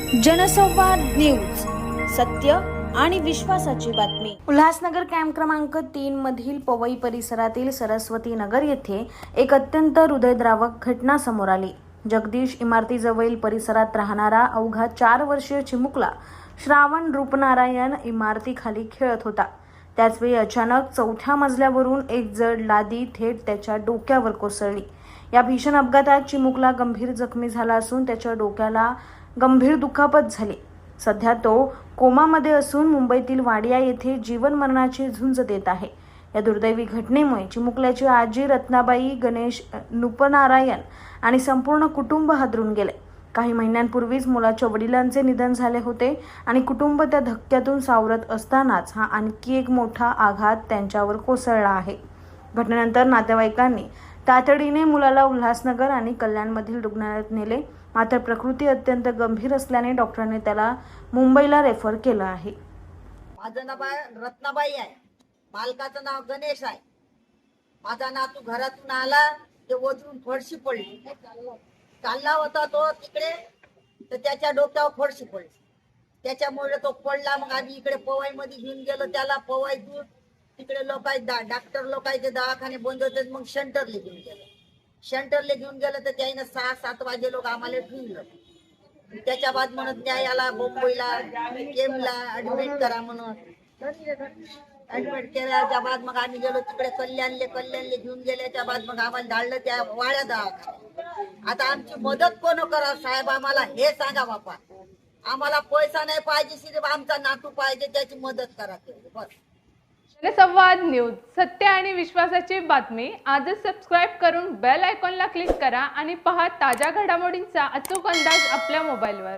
जनसंवाद न्यूज, सत्य आणि विश्वासाची बातमी। उल्हासनगर कॅम्प क्रमांक 3 मधील पवई परिसरातील सरस्वती नगर येथे एक अत्यंत हृदयद्रावक घटना समोर आली। जगदीश इमारतीजवळील परिसरात राहणारा अवघा 4 वर्षीय चिमुकला श्रावण रूपनारायण इमारतीखाली खेळत होता। त्याचवेळी अचानक 4थ्या मजल्यावरून एक जड लादी थेट त्याच्या डोक्यावर कोसळली। या भीषण अपघातात चिमुकला गंभीर जखमी झाला असून त्याच्या डोक्याला गंभीर दुखापत झाली। सध्या तो कोमामध्ये असून मुंबईतील वाडिया येथे जीवन मरणाची झुंज देत आहे। या दुर्दैवी घटनेमुळे चिमुकल्याची आजी रत्नाबाई गणेश रूपनारायण आणि संपूर्ण कुटुंब हादरून गेले। काही महिन्यांपूर्वीच मुलाच्या वडिलांचे निधन झाले होते आणि कुटुंब त्या धक्क्यातून सावरत असतानाच हा आणखी एक मोठा आघात त्यांच्यावर कोसळला आहे। घटनेनंतर नातेवाईकांनी तातडीने मुलाला उल्हासनगर आणि कल्याणमधील रुग्णालयात नेले, मात्र प्रकृती अत्यंत गंभीर असल्याने डॉक्टरांनी त्याला मुंबईला रेफर केलं आहे। माझं नाव रत्नाबाई आहे, मालकाचं नाव गणेश आहे। माझा नातू घरातून आला ते वजून फरशी पडली, चालला होता तो तिकडे तर त्याच्या डोक्यावर फरशी पडली, त्याच्यामुळे तो पडला। मग आम्ही इकडे पवई मध्ये घेऊन गेलो त्याला। पवईतून तिकडे डॉक्टर लोकांचे दवाखाने बंद होते, मग सेंटरला घेऊन गेलो। सेंटरला घेऊन गेलं तर त्याने 6-7 वाजे लोक आम्हाला ठेवलं। त्याच्या बाद म्हणत नाही याला मुंबईला केमला ऍडमिट करा म्हणून ऍडमिट केल्याच्या बाद मग आम्ही गेलो तिकडे कल्याणले घेऊन गेल्याच्या बाद मग आम्हाला धाडलं त्या वाड्या दवाखान्यात। आता आमची मदत कोण करा साहेब, आम्हाला हे सांगा बापा। आम्हाला पैसा नाही पाहिजे, सिर्फ आमचा नातू पाहिजे, त्याची मदत करा बस। जनसंवाद न्यूज, सत्य आणि विश्वासाची बातमी। आजच सबस्क्राइब करून बेल आयकॉनला क्लिक करा आणि पहा ताज्या घडामोडींचा अचूक अंदाज आपल्या मोबाईलवर।